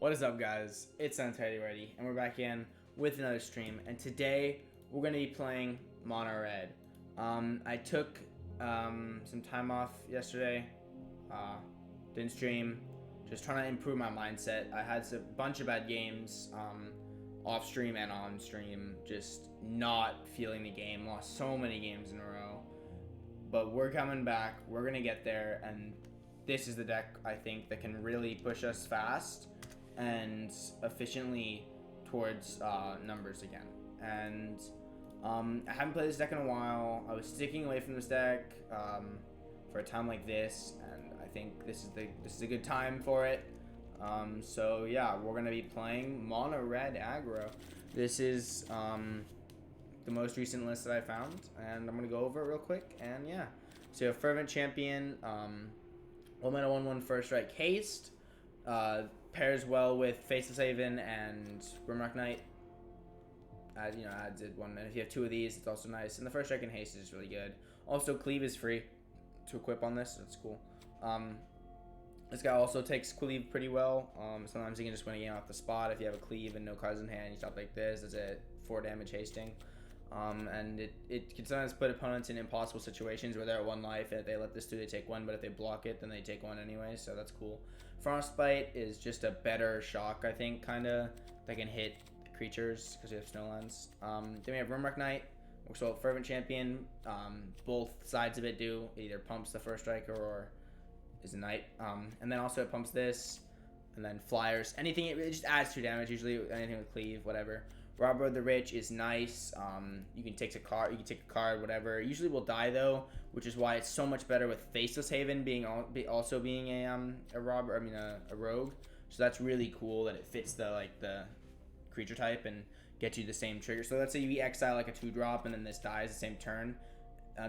What is up, guys? It's mtga, and we're back in with another stream. And today we're gonna be playing Mono Red. I took some time off yesterday. Didn't stream. Just trying to improve my mindset. I had a bunch of bad games off stream and on stream. Just not feeling the game. Lost so many games in a row. But we're coming back. We're gonna get there, and this is the deck I think that can really push us fast and efficiently towards numbers again. And I haven't played this deck in a while. I was sticking away from this deck for a time like this, and I think this is a good time for it. So yeah, we're gonna be playing Mono Red Aggro. This is the most recent list that I found, and I'm gonna go over it real quick. And yeah, so you have Fervent Champion, 1-mana 1/1 First Strike Haste. Pairs well with Faceless Haven and Rimrock Knight. Adds it one, and if you have two of these, it's also nice. And the First Strike and Haste is really good. Also, Cleave is free to equip on this. So that's cool. This guy also takes Cleave pretty well. Sometimes you can just win a game off the spot if you have a Cleave and no cards in hand. You stop like this. That's it. 4 damage hasting. And it can sometimes put opponents in impossible situations where they're at 1 life, and if they let this through, they take 1, but if they block it, then they take 1 anyway, so that's cool. Frostbite is just a better shock, I think, kind of, that can hit creatures, because we have Snowlands. Then we have Rimrock Knight, so Fervent Champion. Both sides of it do, either pumps the First Striker or is a Knight. And then also it pumps this, and then Flyers. Anything, it just adds 2 damage, usually anything with Cleave, whatever. Robber of the Rich is nice. You can take a card, whatever. Usually will die though, which is why it's so much better with Faceless Haven also being a robber. A rogue. So that's really cool that it fits the creature type and gets you the same trigger. So let's say you exile like a 2-drop and then this dies the same turn.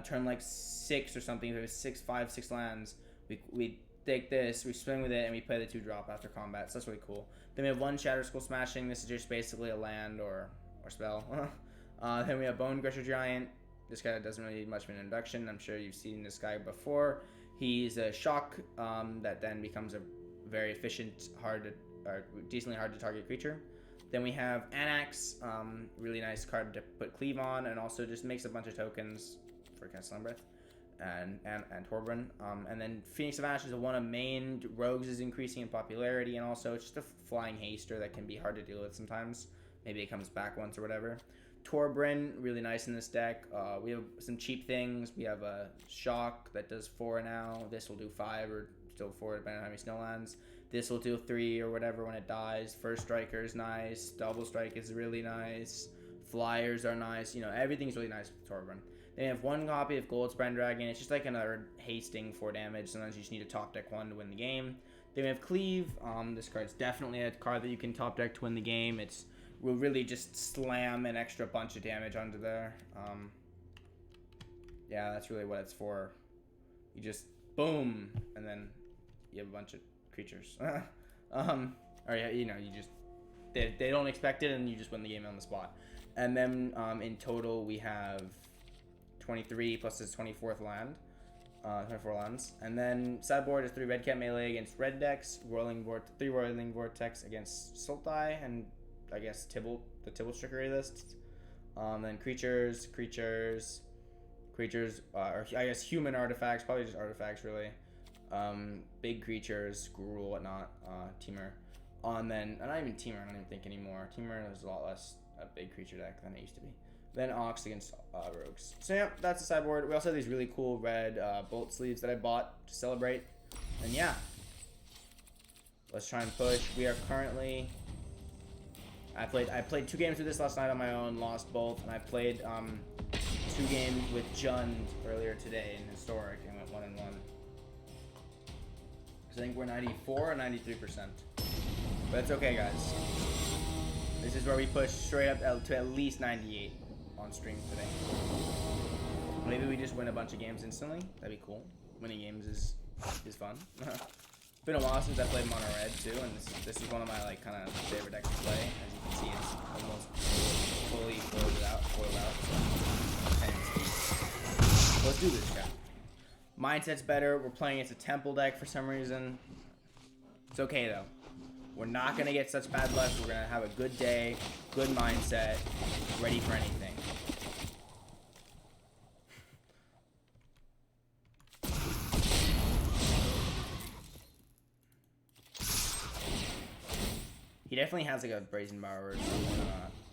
Turn like 6 or something. If it was 6 lands, we take this, we swing with it, and we play the 2-drop after combat. So that's really cool. Then we have 1 Shatter Skull Smashing. This is just basically a land or spell. Then we have Bone Crusher Giant. This guy doesn't really need much of an introduction. I'm sure you've seen this guy before. He's a shock that then becomes a very efficient, decently hard to target creature. Then we have Anax, really nice card to put Cleave on, and also just makes a bunch of tokens for Castle Breath. And Torbran. And then Phoenix of Ash is one of main rogues, is increasing in popularity, and also it's just a flying haster that can be hard to deal with sometimes. Maybe it comes back once or whatever. Torbran, really nice in this deck. We have some cheap things. We have a Shock that does 4 now. This will do 5 or still 4 depending on how many Snowlands. This will do 3 or whatever when it dies. First Striker is nice. Double Strike is really nice. Flyers are nice. Everything's really nice with Torbran. They have 1 copy of Goldspine Dragon. It's just like another hasting 4 damage. Sometimes you just need to top deck 1 to win the game. Then we have Cleave. This card's definitely a card that you can top deck to win the game. Will really just slam an extra bunch of damage onto there. Yeah, that's really what it's for. You just boom, and then you have a bunch of creatures. Or yeah, you just they don't expect it, and you just win the game on the spot. And then in total we have 23 plus his 24th land, 24 lands. And then sideboard is 3 red cat melee against red decks, 3 Roiling Vortex against Sultai, and I guess the Tibble Trickery list. Then creatures, or I guess human artifacts, probably just artifacts really. Big creatures, Gruul, whatnot, Temur. And then, not even Temur, I don't even think anymore. Temur is a lot less a big creature deck than it used to be. Then Ox against rogues. So yeah, that's the sideboard. We also have these really cool red bolt sleeves that I bought to celebrate. And yeah, let's try and push. We are currently. I played 2 games with this last night on my own, lost both, and I played 2 games with Jund earlier today in Historic and went 1-1. Because I think we're 94 or 93%. But it's okay, guys. This is where we push straight up to at least 98 on stream today. Maybe we just win a bunch of games instantly. That'd be cool. Winning games is fun. It's been a while since I played Mono Red too, and this is one of my kind of favorite decks to play. As you can see, it's almost fully foiled out. So let's do this, guy. Mindset's better. We're playing it's a temple deck for some reason. It's okay though. We're not going to get such bad luck. We're going to have a good day, good mindset, ready for anything. He definitely has like a brazen bar or something.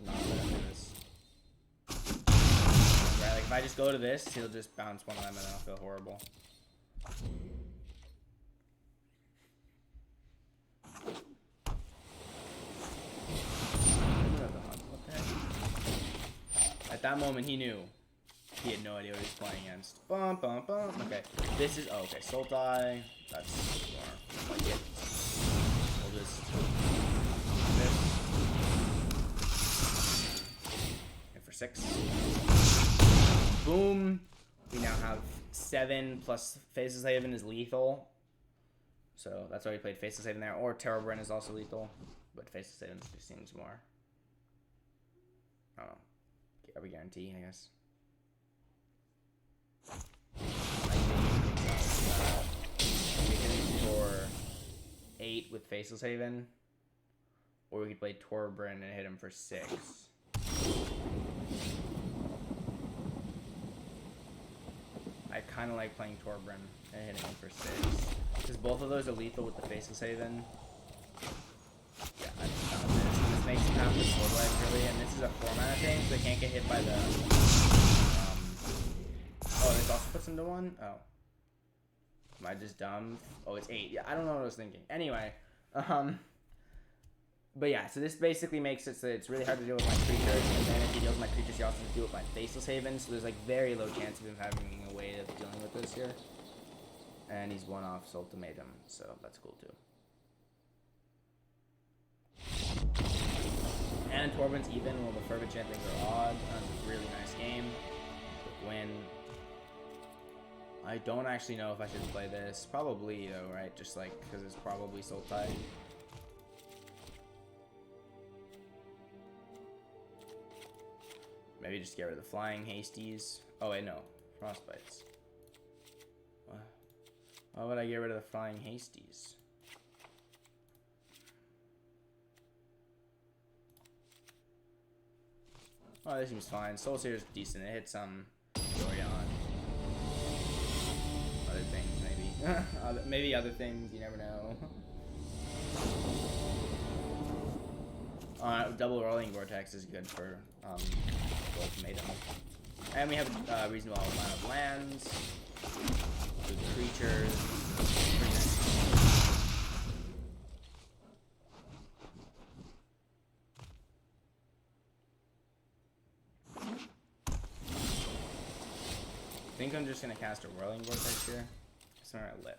Not gonna do this. Right, like if I just go to this, he'll just bounce one of them and then I'll feel horrible. At that moment, he knew. He had no idea what he was playing against. Bum, bum, bum. Okay, this is... Oh, okay, Sultai. That's more like it. We'll just... This. And for 6. Boom. We now have 7 plus Faceless Haven is lethal. So that's why we played Faceless Haven there. Or Terrorbrand is also lethal. But Faceless Haven just seems more... I don't know. Are we guaranteed, I guess? We can for 8 with Faceless Haven. Or we could play Torbrand and hit him for 6. I kind of like playing Torbrand and hitting him for 6. Because both of those are lethal with the Faceless Haven. Yeah, I just found this. This makes him have the sword life really, and this is a 4-mana thing, so they can't get hit by the... Oh, this also puts him to 1? Oh. Am I just dumb? Oh, it's 8. Yeah, I don't know what I was thinking. Anyway, but yeah, so this basically makes it so it's really hard to deal with my creatures, and then if he deals with my creatures, he also has to deal with my Faceless Haven, so there's like very low chance of him having a way of dealing with this here. And he's 1 off Ultimatum, so that's cool too. And Torbrand's even while the Fervent Champions are odd. That's a really nice game. Quick win. I don't actually know if I should play this. Probably though, right? Just like because it's probably Sultai. Maybe just get rid of the Flying Hasties. Oh wait, no. Frostbites. Why would I get rid of the Flying Hasties? Oh, this seems fine. Soul Seer is decent. It hits some Dorian. Other things, maybe. Maybe other things. You never know. Double Rolling Vortex is good for Ultimatum. And we have a reasonable amount of lands. Good creatures. Pretty nice. I think I'm just gonna cast a Whirling Vortex here. It's not a lip.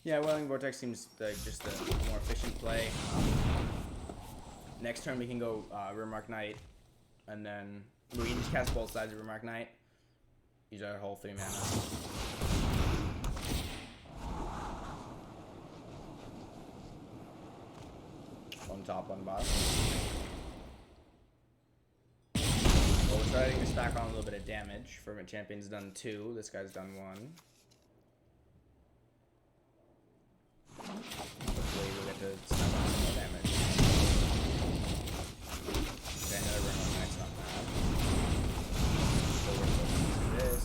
Yeah, Whirling Vortex seems like just a more efficient play. Next turn we can go Remark Knight, and then we can just cast both sides of Remark Knight. Use our whole 3 mana. One top, one bottom. Well, we're starting to stack on a little bit of damage. Fervent Champion's done 2. This guy's done 1. Hopefully we'll get to stack on some more damage. Okay, another Remark Knight's not bad. So we're supposed to do this.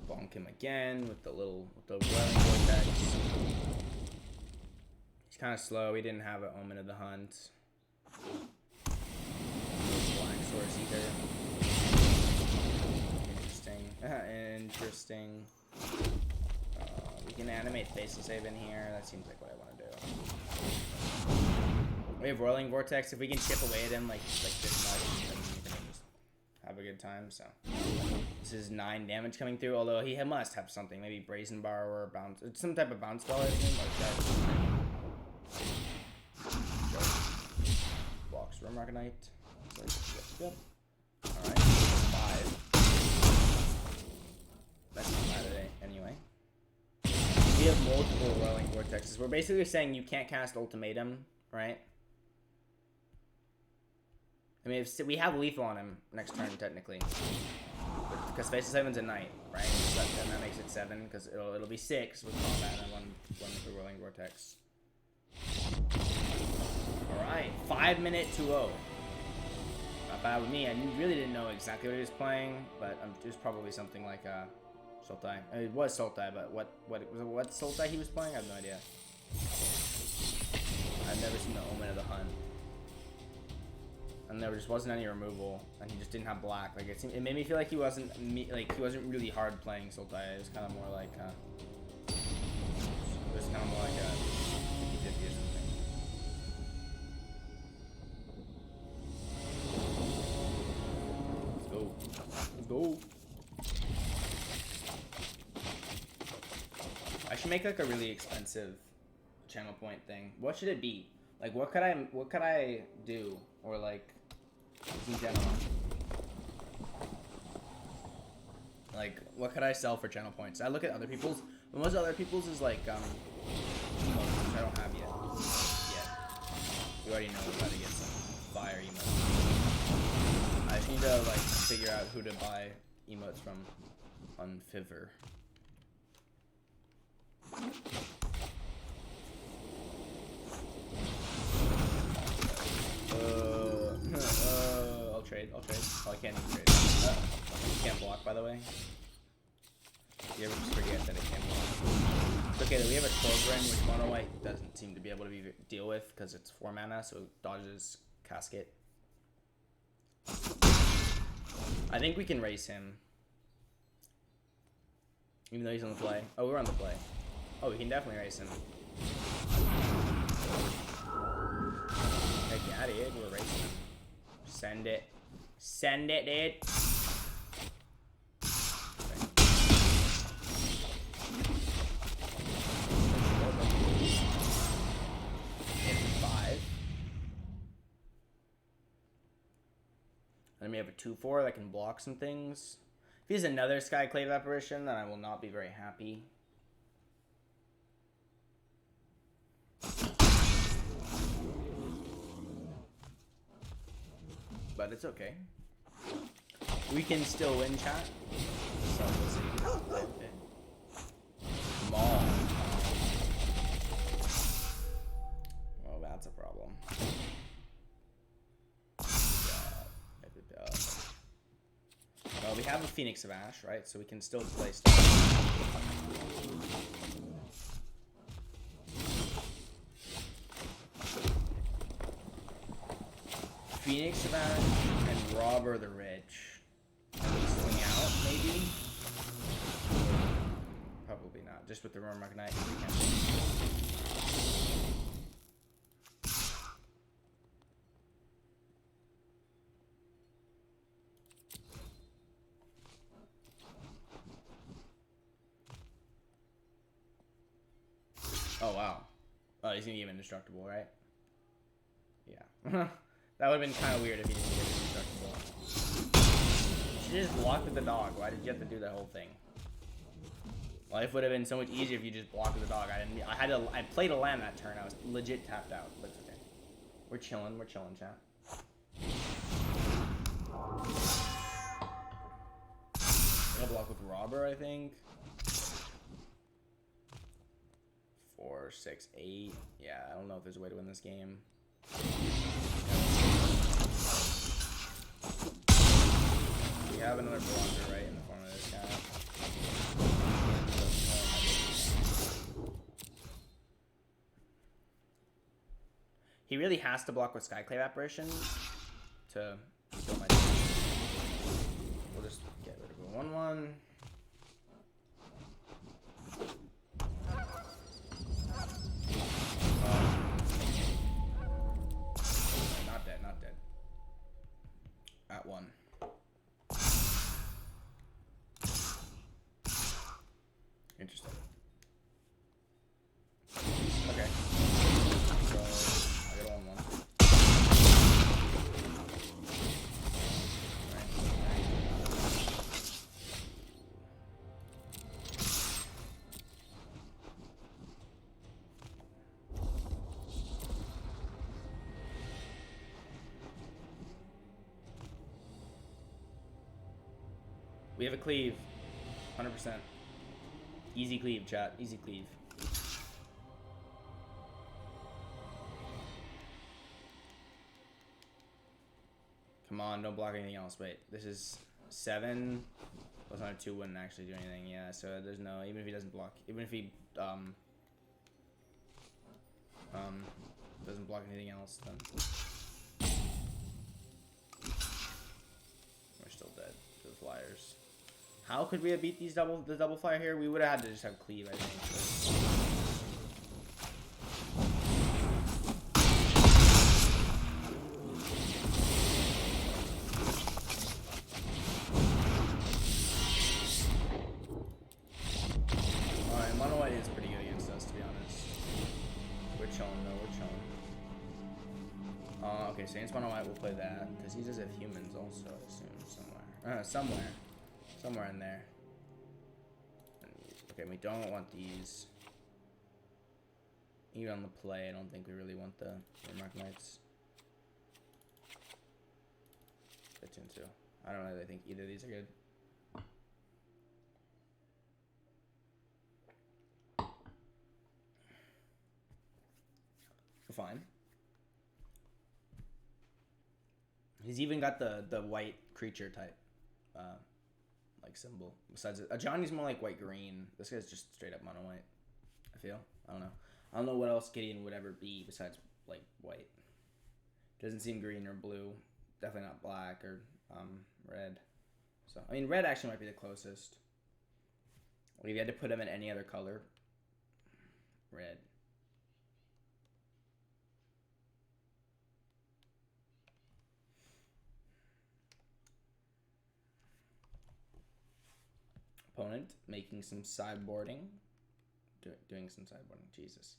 Bonk him again with the Whirling Vortex. He's kind of slow. He didn't have an Omen of the Hunt. Black Source either. Interesting. We can animate Faceless Haven here. That seems like what I want to do. We have Whirling Vortex. If we can chip away at him like this much, then we can just have a good time. So this is 9 damage coming through. Although he must have something, maybe Brazen Bar or bounce, some type of bounce spell. I think like that. Blocks Remark Knight. Yep. All right. 5. That's not bad today. Anyway. We have multiple Whirling Vortexes. We're basically saying you can't cast Ultimatum, right? I mean, we have lethal on him next turn, technically. Because Face of 7's a knight, right? So then that makes it 7, because it'll be 6 with combat and one with the Whirling Vortex. Alright, 5-minute 2-0. Not bad with me. I really didn't know exactly what he was playing, but it was probably something like Sultai. It was Sultai, but what Sultai he was playing? I have no idea. I've never seen the Omen of the Hunt. And there just wasn't any removal, and he just didn't have black. Like it made me feel like he wasn't really hard playing Sultai. It was kind of more like it was kind of more like a 50-50 or something. Let's go. I should make like a really expensive channel point thing. What should it be? Like what could I do? Or like in general. Like what could I sell for channel points? I look at other people's, but most other people's is like emotes, which I don't have yet. You already know how to get some fire emotes. I just need to like figure out who to buy emotes from on Fiverr. I'll trade. Oh, I can't even trade. You can't block, by the way. You ever just forget that it can't block? It's okay that we have a Torgrim, which Mono White doesn't seem to be able to deal with because it's 4 mana, so it dodges Casket. I think we can race him. Even though he's on the play. Oh, we're on the play. Oh, we can definitely race him. Heck yeah, dude. We're racing him. Send it. Send it, dude. Okay. 5. And then we have a 2/4 that can block some things. If he has another Skyclave Apparition, then I will not be very happy. But it's okay. We can still win, chat. So we'll see. Okay. Maul. Oh, that's a problem. Well, we have a Phoenix of Ash, right? So we can still play stuff. Phoenix of Ash and Robber the Rich. Swing out, maybe? Probably not. Just with the Romark Knight. Oh, wow. Oh, he's gonna give indestructible, right? Yeah. That would have been kind of weird if he didn't get indestructible. You should just block with the dog. Why did you have to do that whole thing? Life would have been so much easier if you just blocked with the dog. I played a land that turn. I was legit tapped out, but it's okay. We're chilling, chat. I'm gonna block with Robber, I think. 4, 6, 8. Yeah, I don't know if there's a way to win this game. We have another blocker right in the form of this guy. He really has to block with Skyclave Apparition to kill my team. We'll just get rid of a 1/1. Not dead. At 1. Interesting. Okay. So I got a 1/1. We have a cleave. 100%. Easy cleave, chat. Easy cleave. Come on, don't block anything else. Wait, this is 7. Plus another 2 wouldn't actually do anything. Yeah, so there's no, even if he doesn't block, even if he doesn't block anything else, then we're still dead to the flyers. How could we have beat the double flyer here? We would have had to just have cleave, I think. Alright, mono white is pretty good against us, to be honest. We're chilling though, we're chilling. Okay, Saints mono white will play that, because he does have humans also, I assume, somewhere. Somewhere in there. Okay, we don't want these. Even on the play, I don't think we really want the Rimrock Knights. That's into. I don't really think either of these are good. We're fine. He's even got the white creature type. Like symbol. Besides it, Johnny's more like white green. This guy's just straight up mono white. I feel. I don't know. I don't know what else Gideon would ever be besides like white. Doesn't seem green or blue. Definitely not black or red. So I mean, red actually might be the closest. Like if you had to put him in any other color, red. Opponent making some sideboarding. Doing some sideboarding. Jesus.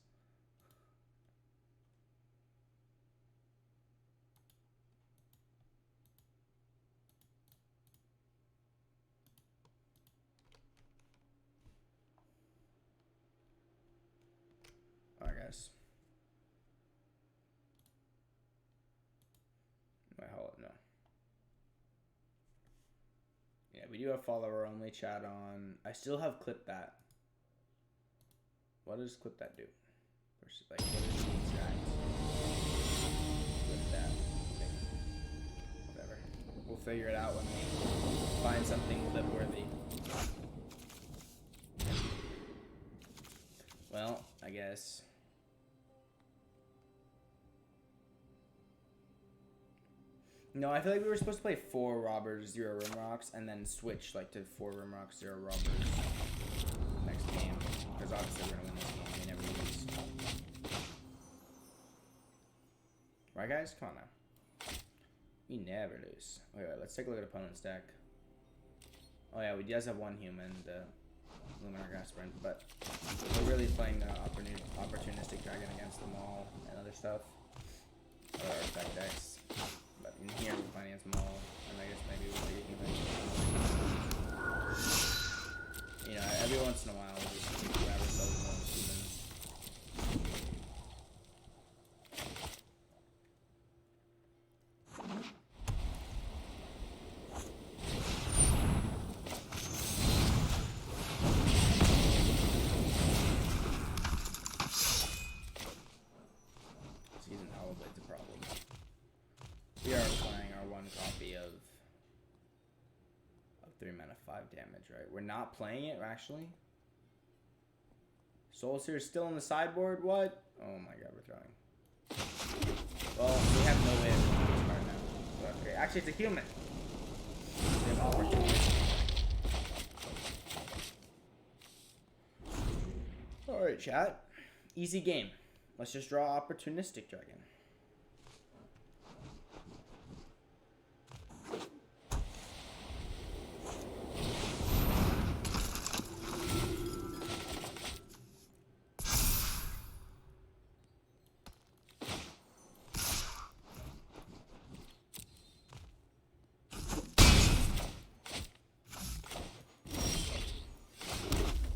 Alright, guys. Wait, hold up, no. Yeah, we do have follower only chat on. I still have clip that. What does clip that do? Like, what is the exact? Clip that. Okay. Whatever. We'll figure it out when we find something clip worthy. Well, I guess. No, I feel like we were supposed to play 4 robbers, 0 rimrocks, and then switch like to 4 rimrocks, 0 robbers next game. Because obviously we're gonna win this game. We never lose. Right, guys? Come on now. We never lose. Wait, let's take a look at opponent's deck. Oh yeah, we does have 1 human, the Luminar Gas Sprint, but we're really playing the opportunistic dragon against them all and other stuff. Or artifact decks. But in here we're playing against them all, and I guess maybe we'll be even. You know, every once in a while we'll just grab ourselves one humans. Season Hollow Blade's a problem. We are playing our 1 copy of 3 mana 5 damage, right? We're not playing it, actually. Soul Seer is still on the sideboard? What? Oh my god, we're throwing. Well, we have no way of doing this card now. So that's great. Actually, it's a human. We have opportunity. Alright, chat. Easy game. Let's just draw opportunistic dragon.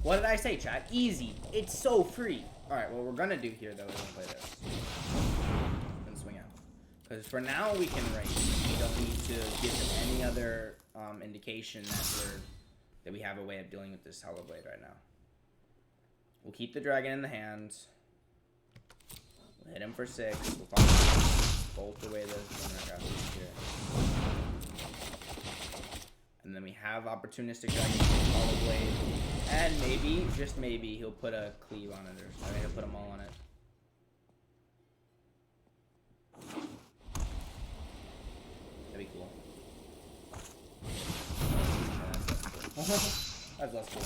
What did I say, chat? Easy. It's so free. Alright, what we're gonna do here, though, is play this. And swing out. Because for now, we can race. We don't need to give them any other indication that that we have a way of dealing with this Hollow Blade right now. We'll keep the dragon in the hand. We'll hit him for 6. We'll bolt away the Minercraft here. And then we have opportunistic dragon, Hollow Blade. And maybe, just maybe, he'll put a cleave on it, or he'll put them all on it. That'd be cool. That's less cool.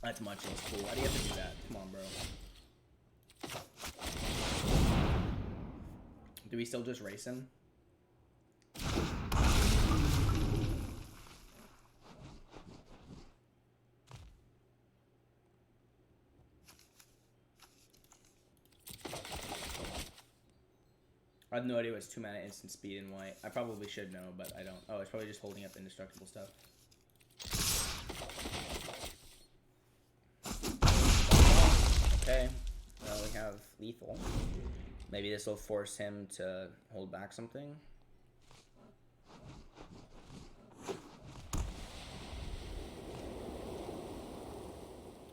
That's much less cool. Why do you have to do that? Come on, bro. Do we still just race him? I have no idea what's 2 mana instant speed in white. I probably should know, but I don't. Oh, it's probably just holding up indestructible stuff. Okay. Well, we have lethal. Maybe this will force him to hold back something.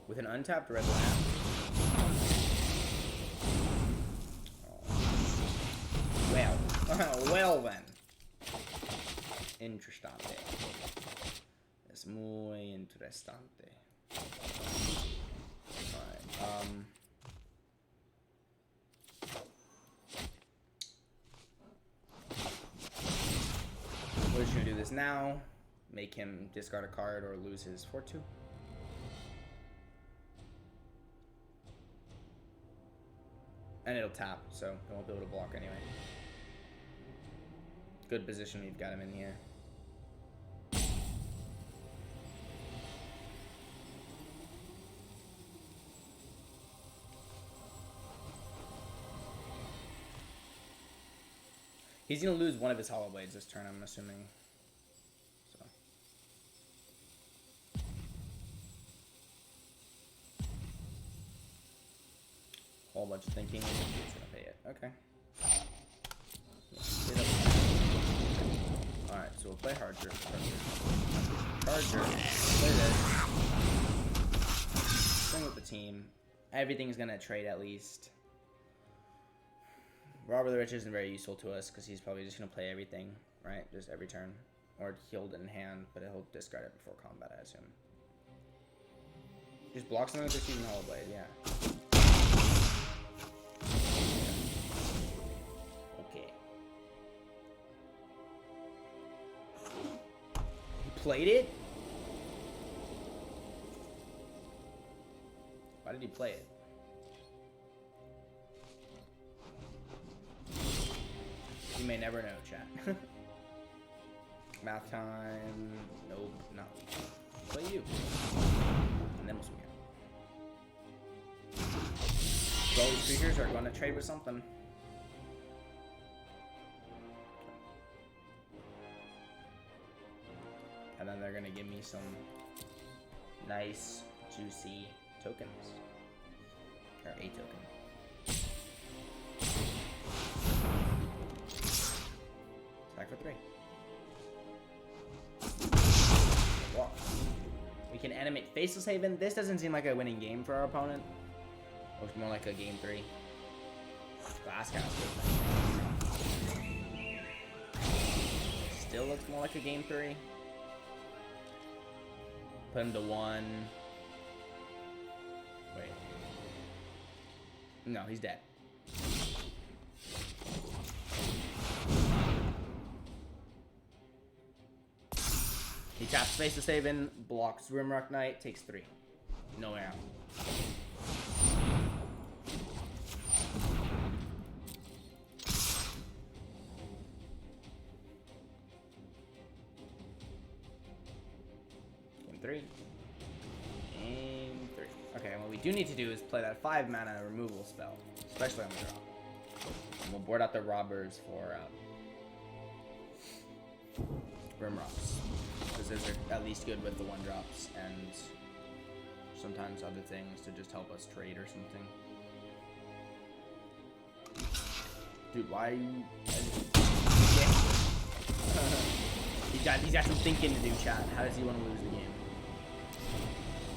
With an untapped red lamp. Well then. Interesante. Es muy interesante. Alright, we're just gonna do this now. Make him discard a card or lose his Fortune. And it'll tap, so it won't be able to block anyway. Good position, we've got him in here. He's gonna lose one of his Hollow Blades this turn, I'm assuming. So. Whole bunch of thinking, he's gonna pay it. Okay. Alright, so we'll play Charger. Play this. Swing with the team. Everything's gonna trade at least. Robber the Rich isn't very useful to us because he's probably just gonna play everything, right? Just every turn. Or he'll hold it in hand, but he'll discard it before combat, I assume. Just block something with the Season Hollow Blade, yeah. Played it? Why did he play it? You may never know, chat. Math time. Nope, not me. Play you. And then we'll swing it. Those creatures are going to trade with something. And then they're gonna give me some nice, juicy tokens. Or a token. Attack for 3. Wow. We can animate Faceless Haven. This doesn't seem like a winning game for our opponent. Looks more like a game 3. Glasscast. Still looks more like a game 3. Put him to 1. Wait. No, he's dead. He taps Space to save in, blocks Rimrock Knight, takes 3. No arrow. Game 3. Game 3. Okay, what we do need to do is play that 5 mana removal spell, especially on the draw. And we'll board out the robbers for Rimrocks. Because those are at least good with the 1-drops and sometimes other things to just help us trade or something. Dude, why are you... He's got some thinking to do, chat. How does he want to lose the game?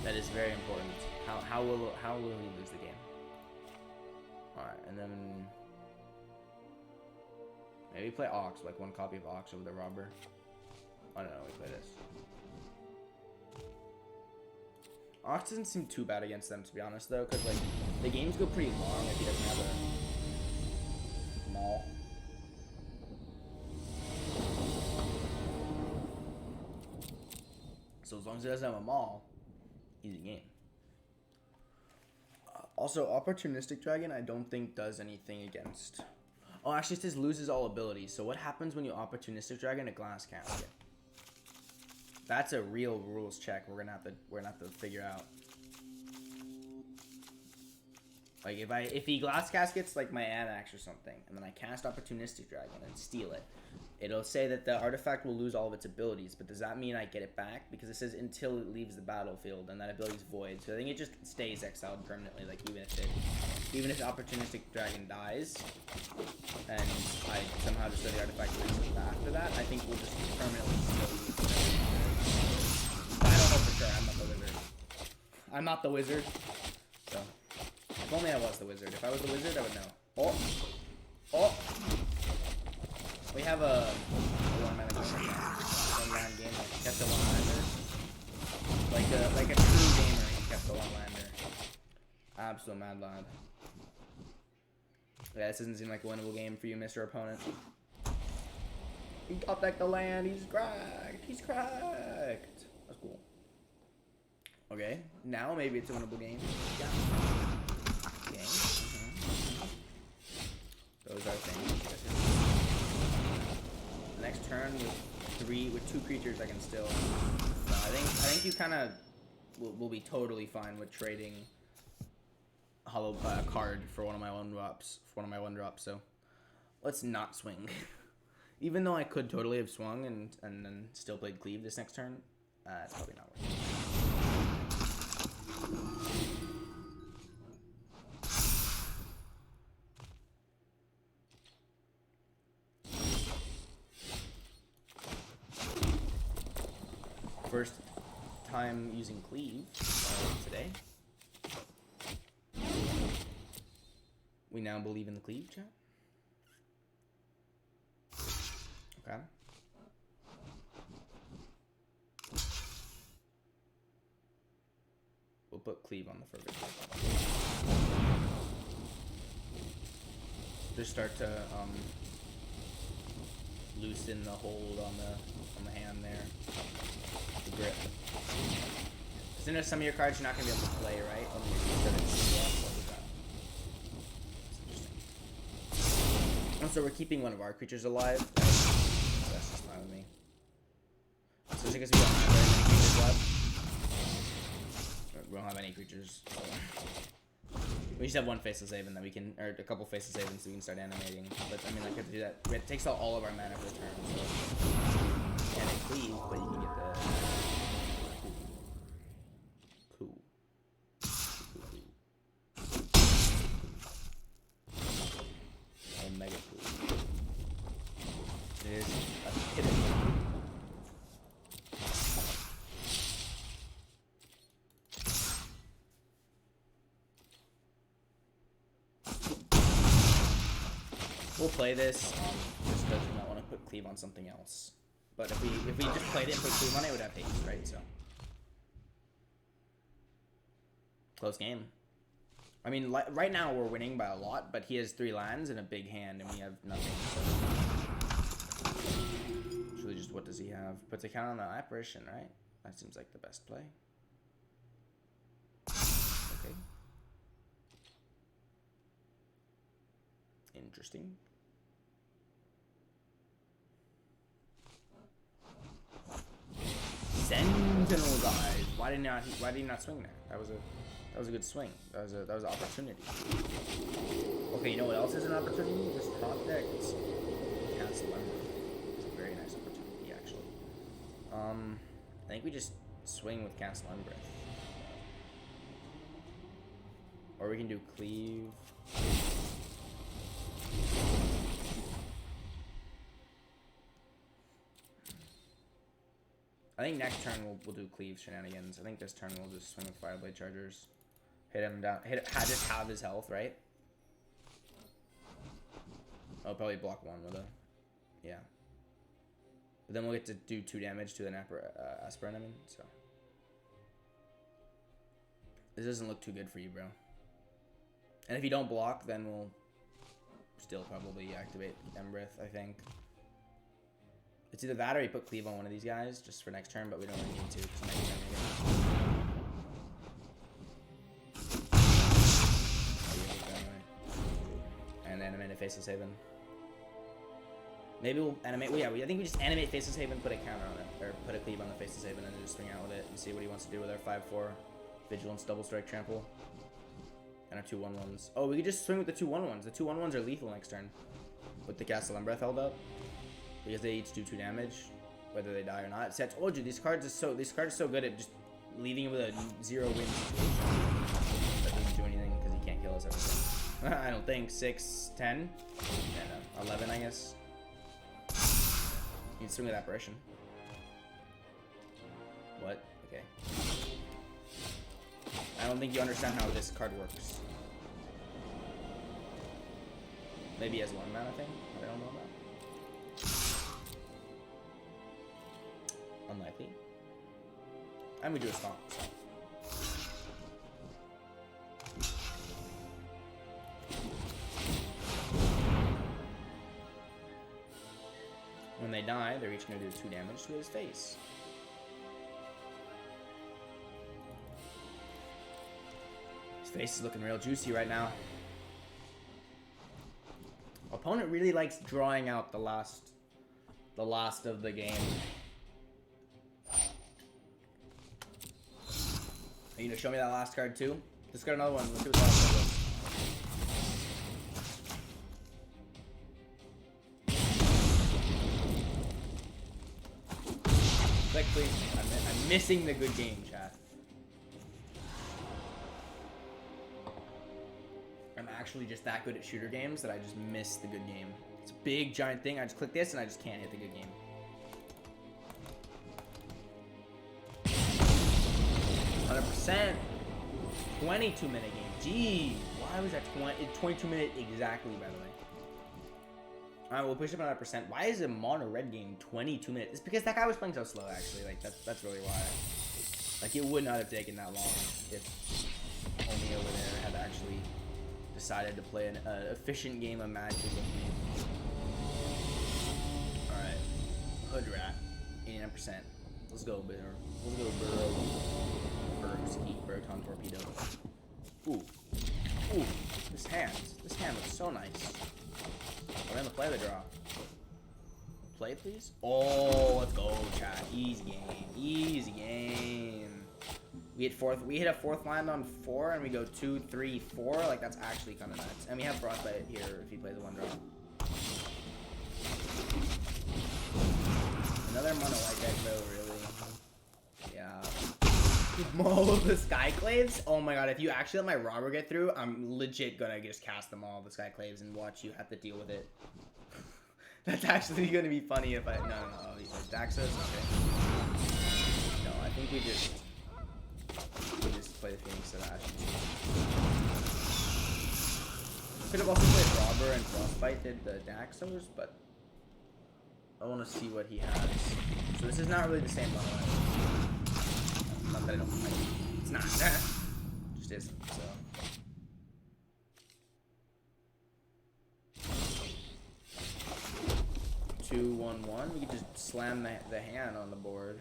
That is very important. How will he lose the game? Alright, and then maybe play Ox, like one copy of Ox over the Robber. I don't know, we play this. Ox doesn't seem too bad against them, to be honest, though, because like the games go pretty long if he doesn't have a maul. So as long as he doesn't have a maul, easy game. Also, Opportunistic Dragon I don't think does anything against. Oh, actually it says loses all abilities. So what happens when you Opportunistic Dragon a Glass Casket? That's a real rules check we're gonna have to figure out. Like if he Glass Caskets like my Anax or something, and then I cast Opportunistic Dragon and steal it, it'll say that the artifact will lose all of its abilities, but does that mean I get it back? Because it says until it leaves the battlefield, and that ability is void. So I think it just stays exiled permanently, like even if Opportunistic Dragon dies, and I somehow destroy the artifact after that, I think we'll just permanently still use it. But I don't know for sure, I'm not the wizard. I'm not the wizard, so if only I was the wizard. If I was the wizard, I would know. Oh! We have a one-man game, like kept a one-lander. Like a true gamer, he kept a one-lander. Absolute mad lad. Yeah, this doesn't seem like a winnable game for you, Mr. Opponent. He got back the land, he's cracked! He's cracked! That's cool. Okay, now maybe it's a winnable game. Yeah. Game. Those are things. Next turn with two creatures I can still. No, I think you kind of will be totally fine with trading a card for one of my one drops. So let's not swing. Even though I could totally have swung and then still played Cleave this next turn, it's probably not worth it. First time using Cleave today. We now believe in the Cleave, chat. Okay. We'll put Cleave on the Fervent. Just start to loosen the hold on the hand there. The grip. Because I know some of your cards you're not going to be able to play, right? Only if you set it interesting. Also, we're keeping one of our creatures alive. So that's just fine with me. So because we don't have very many creatures left. We don't have any creatures. So. We just have one Faceless Haven that we can, or a couple Faceless Havens so we can start animating. But I mean, like, we have to do that. It takes out all of our mana for the turn, so. And it Cleave, but you can get the. Cool. Oh, mega cool. It is a hidden. We'll play this just because we might want to put Cleave on something else. But if we just played it and put Cleave on it, it would have haste, right? So close game. I mean, right now we're winning by a lot, but he has 3 lands and a big hand, and we have nothing. So it's really just what does he have? Puts a count on the apparition, right? That seems like the best play. Okay. Interesting. Sentinel's Eyes. Why did he not swing there? That was a good swing. That was an opportunity. Okay, you know what else is an opportunity? This top deck is Castle Ember. It's a very nice opportunity, actually. I think we just swing with Castle Ember. Or we can do Cleave. I think next turn we'll do cleave shenanigans. I think this turn we'll just swing with Fireblade Chargers. Hit him down. Just halve his health, right? I'll probably block one with a... Yeah. But then we'll get to do 2 damage to an aspirant, I mean, so... This doesn't look too good for you, bro. And if you don't block, then we'll still probably activate Embereth, I think. It's either that or you put cleave on one of these guys just for next turn, but we don't really need to. And animate a Faceless Haven. Maybe we'll animate. Well, yeah, I think we just animate Faceless Haven, put a counter on it, or put a cleave on the Faceless Haven, and then just swing out with it and see what he wants to do with our 5/4 Vigilance, Double Strike, Trample, and our 2/1/1s. Oh, we could just swing with the 2/1/1s. The 2/1/1s are lethal next turn, with the Castle Embereth held up, because they each do 2 damage, whether they die or not. See, I told you these cards are so good at just leaving him with a 0-win situation. That doesn't do anything because he can't kill us everything. I don't think 6, 10, and 11, I guess. You can swing with Apparition. What? Okay. I don't think you understand how this card works. Maybe he has 1 mana thing. I don't know about. Unlikely. And we do a stomp. So. When they die, they're each going to do 2 damage to his face. His face is looking real juicy right now. Opponent really likes drawing out the last of the game. Are you gonna show me that last card too? Let's get another one. Let's see what the last card was. Click, please. I'm missing the good game, chat. I'm actually just that good at shooter games that I just miss the good game. It's a big giant thing. I just click this and I just can't hit the good game. 100%. 22-minute game. Gee, why was that 22-minute exactly, by the way? Alright, we'll push up another percent. Why is a mono red game 22 minutes? It's because that guy was playing so slow, actually. Like, that's really why. Like, it would not have taken that long if Omi over there had actually decided to play an efficient game of Magic with me. Alright. Hood Rat. 89%. Let's go, bro. Let's go, bro. Burton Torpedo. Ooh. Ooh. This hand looks so nice. We're gonna play the draw. Play, please. Oh, let's go, chat. Easy game. Easy game. We hit a 4th land on 4, and we go 2, 3, 4. Like, that's actually kind of nuts. And we have Frostbite here if he plays a 1 draw. Another mono white deck, though, really. Yeah. All of the Skyclaves? Oh my god, if you actually let my robber get through, I'm legit gonna just cast them all, the Skyclaves, and watch you have to deal with it. That's actually gonna be funny if I... No. These are Daxos? Okay. No, I think we just play the Phoenix to Ash. Could have also played Robber and Frostbite did the Daxos, but I want to see what he has. So this is not really the same mono. Not that I don't like it. It's not. Just isn't, so. Two, 1, 1. We could just slam the hand on the board.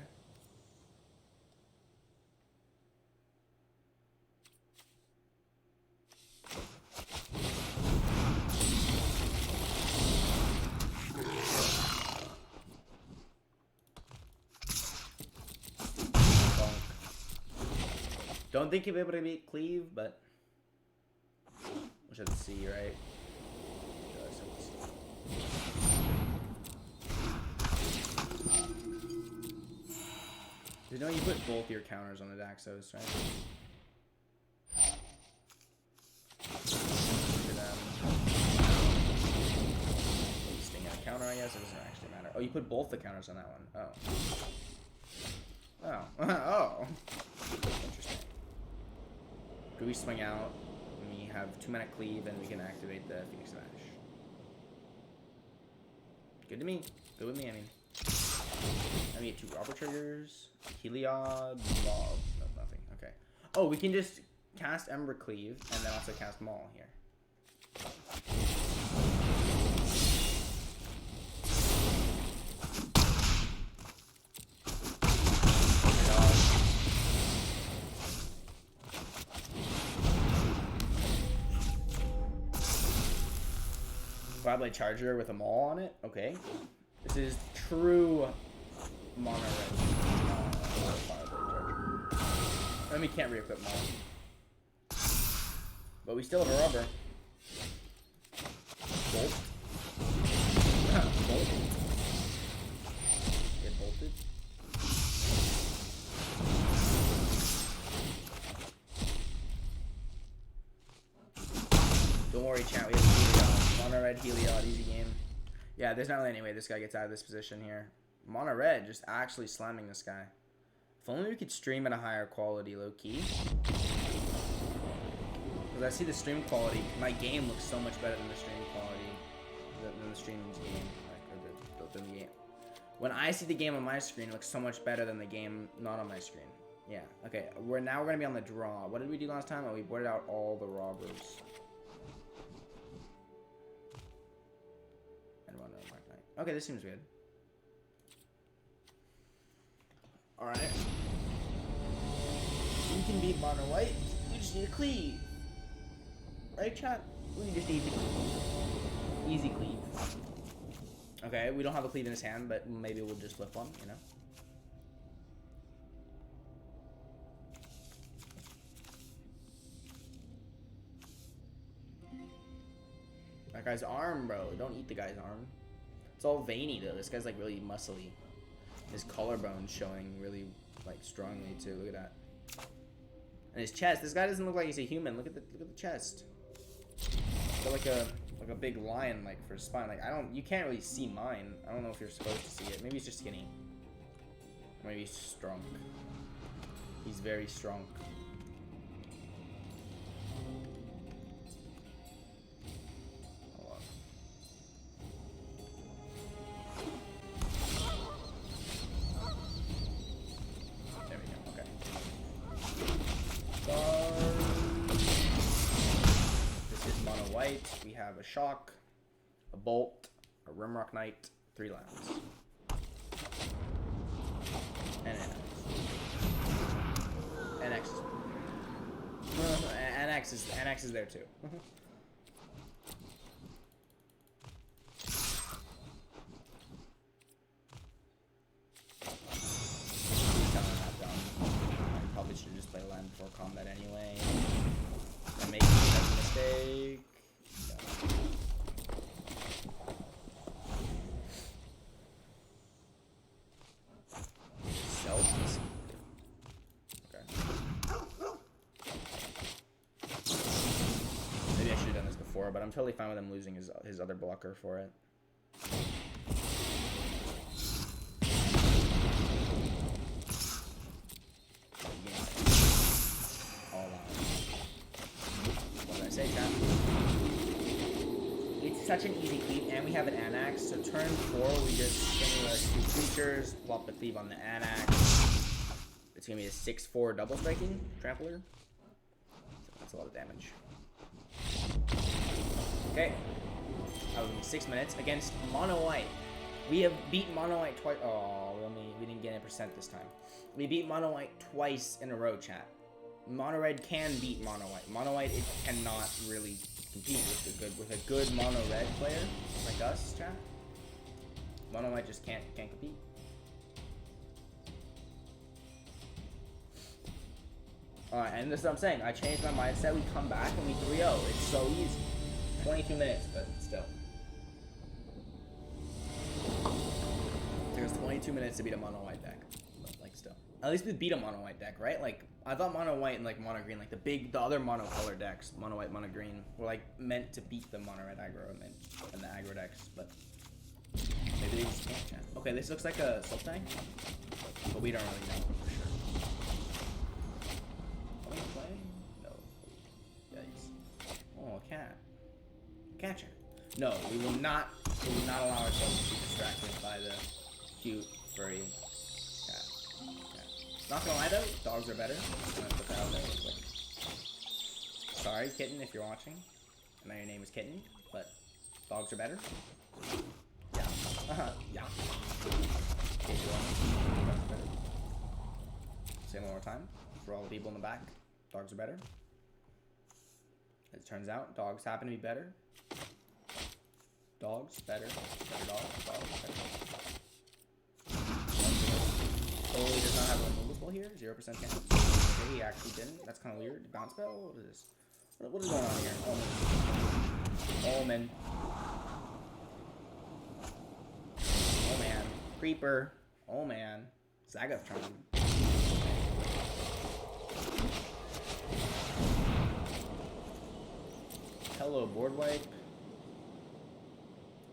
Don't think you'll be able to beat Cleave, but we'll have to see, right? You know you put both your counters on the Daxos, right? Sting out a counter, I guess. It doesn't actually matter. Oh, you put both the counters on that one. Oh. Oh. Oh. Interesting. Do we swing out? We have 2-mana cleave and we can activate the Phoenix Smash. Good to me. Good with me, I mean. I need 2 Robber triggers. Heliod. Maul. No, nothing. Okay. Oh, we can just cast Ember Cleave and then also cast Maul here. Flatblade Charger with a Maul on it. Okay. This is true mono red. Flatblade Charger. And we can't re-equip Maul. But we still have a rubber. Bolt. Bolt. Get bolted. Don't worry, chat. We have Heliod. Mono red Heliod. Easy game. Yeah, there's not really any way this guy gets out of this position here. Mono red just actually slamming this guy. If only we could stream at a higher quality, low key. Because I see the stream quality, my game looks so much better than the stream quality, than the stream's game, like, or than the game. When I see the game on my screen, it looks so much better than the game not on my screen. Yeah, okay, now we're gonna be on the draw. What did we do last time? Oh, we boarded out all the robbers. And run Mark Knight. Okay, this seems good. Alright. We can beat mono white. We just need a cleave. Right, chat? We just need to easy cleave. Okay, we don't have a cleave in his hand, but maybe we'll just flip one, you know? That guy's arm, bro. Don't eat the guy's arm. It's all veiny, though. This guy's, like, really muscly. His collarbone's showing really, like, strongly, too. Look at that. And his chest. This guy doesn't look like he's a human. Look at the chest. Got like a big line like for his spine. Like you can't really see mine. I don't know if you're supposed to see it. Maybe he's just skinny. Maybe he's strong. He's very strong. Hold on. There we go. Okay. Mono white, we have a shock, a bolt, a Rimrock Knight, 3 lands. And NX. NX is there too. I probably should just play land before combat anyway. I make a mistake. Okay. Maybe I should have done this before, but I'm totally fine with him losing his other blocker for it. Such an easy cleave, and we have an Anax. So turn 4, we just swing 2 creatures, plop the cleave on the Anax. It's gonna be a 6/4 double striking trampler. So that's a lot of damage. Okay, that was 6 minutes against mono white. We have beat mono white twice. Oh, we didn't get a percent this time. We beat mono white twice in a row, chat. Mono red can beat mono white. Mono white it cannot really compete with a good mono red player like us, chat. Mono white just can't compete. Alright, and this is what I'm saying. I changed my mindset. We come back and we 3-0. It's so easy. 22 minutes, but still. It took us 22 minutes to beat a mono white deck. But like still. At least we beat a mono white deck, right? Like I thought mono white and like mono green, like the other mono color decks, mono white, mono green, were like meant to beat the mono red aggro and the aggro decks, but Maybe they just can't chat. Okay, this looks like a Sultang, but we don't really know for sure. Are we playing? No. Yikes. Oh, a cat. Catcher. No, we will not allow ourselves to be distracted by the cute, furry cat. Not gonna lie though, dogs are better. I'm gonna put that out there real quick. Sorry, Kitten, if you're watching. I know your name is Kitten, but dogs are better. Yeah. Yeah. Okay, dogs are better. Say it one more time for all the people in the back. Dogs are better. As it turns out, dogs happen to be better. Dogs better. Better dogs. Dogs better. Totally does not have a removal spell here. 0% chance. Okay, he actually didn't. That's kind of weird. Bounce spell? What is this? What is going on here? Omen. Oh man. Creeper. Oh man. Zagathron. Hello, board wipe.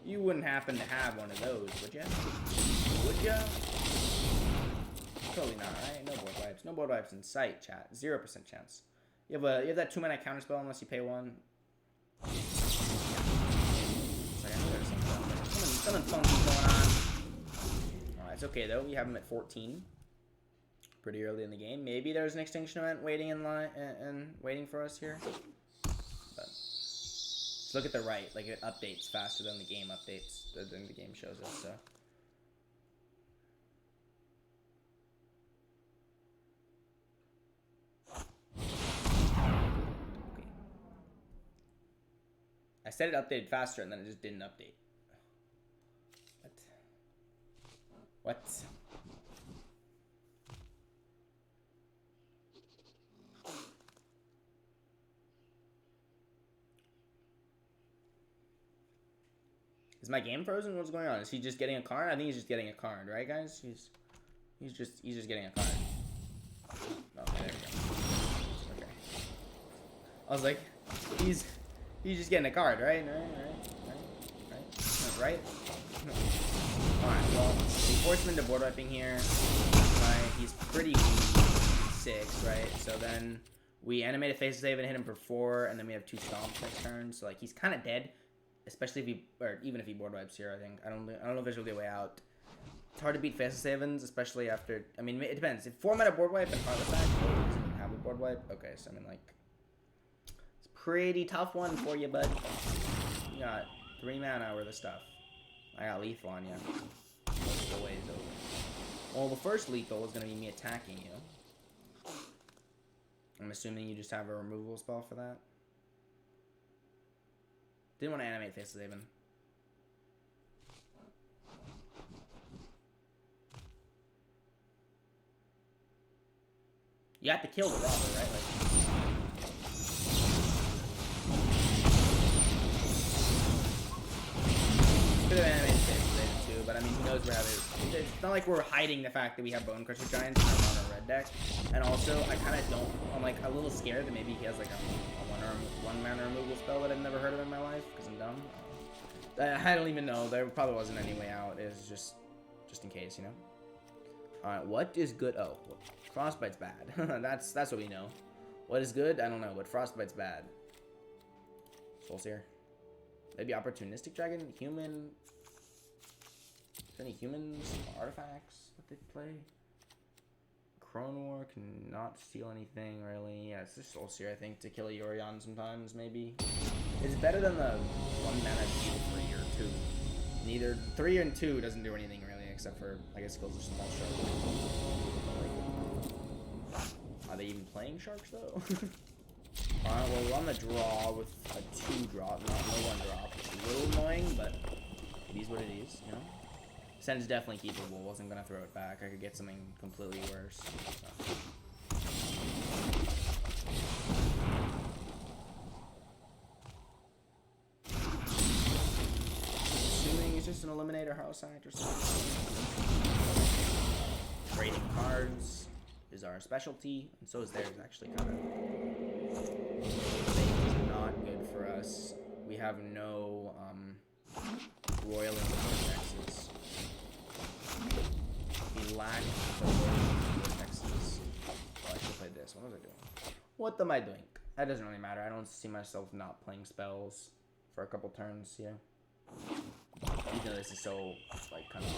You wouldn't happen to have one of those, would ya? Would ya? Totally not, right? No board wipes. No board wipes in sight, chat. 0% chance. You have that 2-mana counterspell unless you pay 1. It's like I know there's something funky going on. Alright, it's okay though. We have him at 14. Pretty early in the game. Maybe there's an extinction event waiting in line and waiting for us here. But just look at the right. Like it updates faster than the game updates, than the game shows us. So. I said it updated faster and then it just didn't update. What? Is my game frozen? What's going on? Is he just getting a card? I think he's just getting a card, right guys? He's just getting a card. Okay, there we go. Okay. I was like, he's just getting a card, right? Right? Alright, well, we forced him into board wiping here. Right, he's pretty weak. 6, right? So then we animate a face save and hit him for 4, and then we have 2 stomps next turn. So like he's kind of dead, especially if he, or even if he board wipes here. I think I don't know if there's really a way out. It's hard to beat face savings, especially after. I mean, it depends. If 4 mana board wipe and Heartless Act, he doesn't have a board wipe. Okay, so I mean like. Pretty tough one for you, bud. You got 3 mana worth of stuff. I got lethal on you. Multiple ways over. Well, the first lethal is going to be me attacking you. I'm assuming you just have a removal spell for that. Didn't want to animate Face of Haven. You have to kill the robber, right? Like, could have animated Face too, but I mean, who knows where it's not like we're hiding the fact that we have Bone Crusher Giants in our red deck. And also, I kind of don't, I'm like a little scared that maybe he has like a 1 mana removal spell that I've never heard of in my life, because I'm dumb. I don't even know. There probably wasn't any way out. It was just in case, you know? Alright, what is good? Oh, well, Frostbite's bad. that's what we know. What is good? I don't know, but Frostbite's bad. Soulseer. Maybe Opportunistic Dragon? Human? Is there any humans? Artifacts that they play? Cronor cannot steal anything, really. Yeah, it's just Soulseer, I think, to kill a Yorion sometimes, maybe. It's better than the 1 mana 3 or 2. Neither 3 and 2 doesn't do anything, really, except for, I guess, skills are small sharks. Are they even playing sharks, though? Alright, well, we're on the draw with a 2 drop, not no 1 drop. It's a little annoying, but it is what it is, you know? Send's definitely keepable. Wasn't gonna throw it back. I could get something completely worse. So. Assuming it's just an Eliminator House Act or something. Raiding cards is our specialty, and so is theirs, actually, kind of. It's not good for us. We have no, roiling vortexes. We lack the roiling vortexes. Oh, I should play this. What was I doing? What am I doing? That doesn't really matter. I don't see myself not playing spells for a couple turns here. Even though this is so, like, kind of...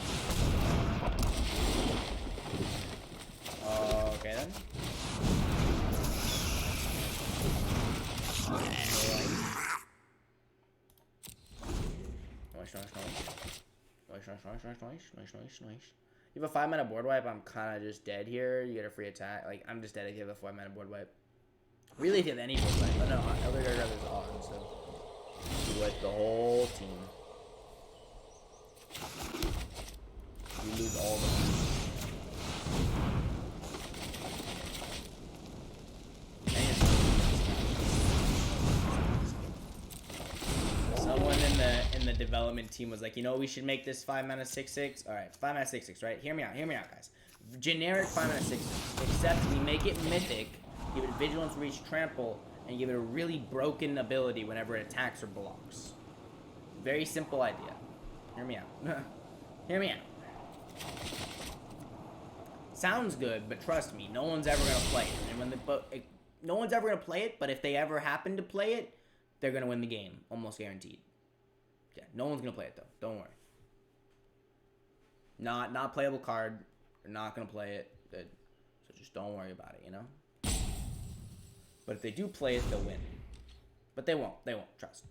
Okay, then. Nice. You have a 5-mana board wipe, I'm kind of just dead here. You get a free attack. Like, I'm just dead if you have a 5-mana board wipe. Really, if you have any board wipe. Oh, no, Elder Guard is on, so... You wipe the whole team. You lose all the money. Someone in the development team was like, you know, we should make this 5-mana 6/6. All right, 5-mana 6/6, right? Hear me out, guys. Generic 5-mana 6/6, except we make it mythic, give it vigilance, reach, trample, and give it a really broken ability whenever it attacks or blocks. Very simple idea. Hear me out. Hear me out. Sounds good, but trust me, no one's ever gonna play it. And no one's ever gonna play it, but if they ever happen to play it, they're gonna win the game, almost guaranteed. Yeah, no one's gonna play it though. Don't worry. Not playable card. They're not gonna play it. Good. So just don't worry about it, you know. But if they do play it, they'll win. But they won't. They won't. Trust.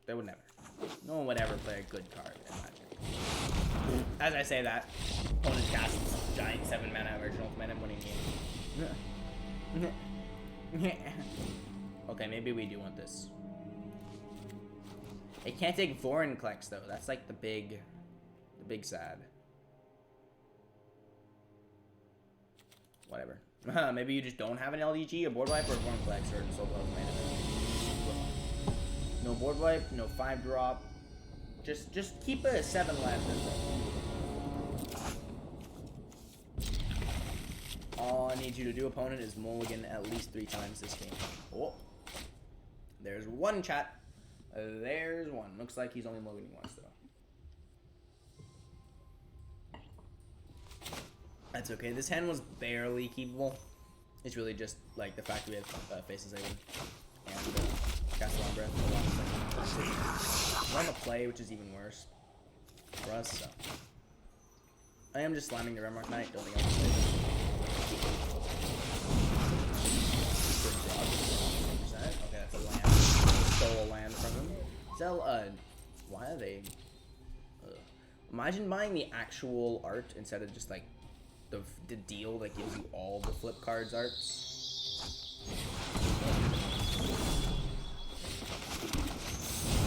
They would never. No one would ever play a good card in Magic. As I say that, opponent casts giant 7-mana original command and winning game. Okay, maybe we do want this. It can't take Vorinclex though. That's like the big sad. Whatever. Maybe you just don't have an LDG, a board wipe, or a Vorinclex, or a Soul Close mana. No board wipe, no 5-drop. Just keep it at 7 land. All I need you to do, opponent, is mulligan at least 3 times this game. Oh, there's one, chat. There's one. Looks like he's only mulliganing once though. That's okay. This hand was barely keepable. It's really just like the fact that we have Faces Haven and Castle on Breath. We're on the play, which is even worse for us. So I am just slamming the Remmark Knight. Don't think I'm gonna save it. Okay, that's a land. Stole a land from him. Sell why are they? Imagine buying the actual art instead of just like the deal that gives you all the flip cards arts.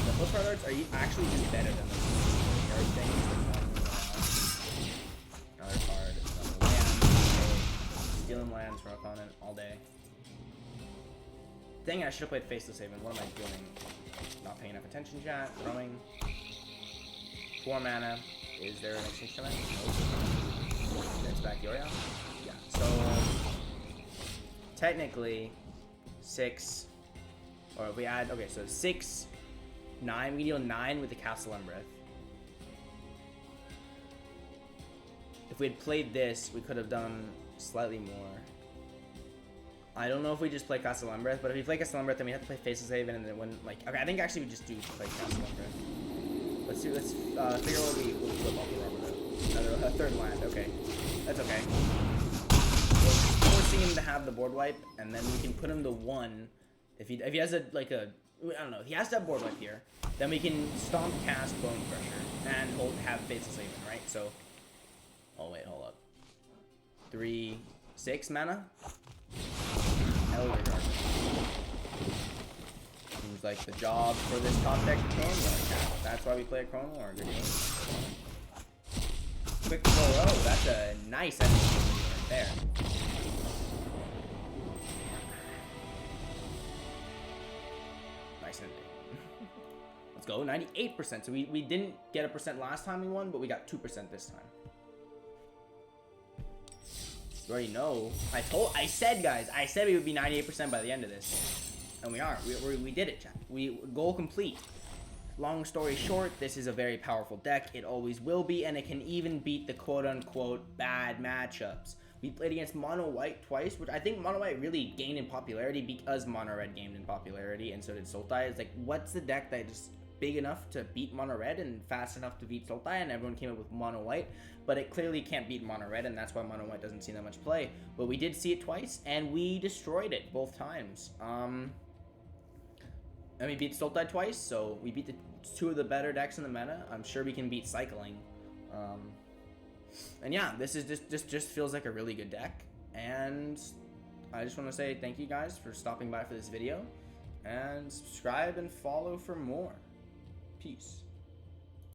The flip card arts are actually just better than the card things. Another card, another land. Stealing lands from opponent all day. Dang it, I should have played Faceless Haven. What am I doing? Not paying enough attention, chat. Throwing. 4 mana. Is there an exchange to that? Nope. That's back Yoria? Yeah. So, technically, 6. Or if we add. Okay, so 6, 9. We deal 9 with the Castle Embereth. If we had played this, we could have done slightly more. I don't know if we just play Castle Embereth, but if we play Castle Embereth, then we have to play Faceless Haven, and then when, like, okay, I think actually we just do play Castle Embereth. Let's figure out what we flip off the rubber though. A third land, okay. That's okay. We're forcing him to have the board wipe, and then we can put him to 1. If he has I don't know, if he has to have board wipe here, then we can Stomp, cast Bone Crusher, and have Faceless Haven, right? So, oh wait, hold up. 3, 6 mana? Elder Guard. Seems like the job for this top deck is Chrome War. That's why we play a Chrome War. Good game. Quick roll. Oh, that's a nice enemy right there. Nice ending. Let's go. 98%. So we didn't get a percent last time we won, but we got 2% this time. You already know. I said, guys, we would be 98% by the end of this. And we are. We did it, chat. Goal complete. long story short, this is a very powerful deck. It always will be, and it can even beat the quote-unquote bad matchups. We played against Mono White twice, which I think Mono White really gained in popularity because Mono Red gained in popularity, and so did Sultai. It's like, what's the deck that is big enough to beat Mono Red and fast enough to beat Sultai? And everyone came up with Mono White, but it clearly can't beat Mono Red, and that's why Mono White doesn't see that much play. But we did see it twice, and we destroyed it both times. And we beat Sultai twice, so we beat the two of the better decks in the meta. I'm sure we can beat Cycling. And yeah, this is just feels like a really good deck. And I just want to say thank you guys for stopping by for this video. And subscribe and follow for more. Peace.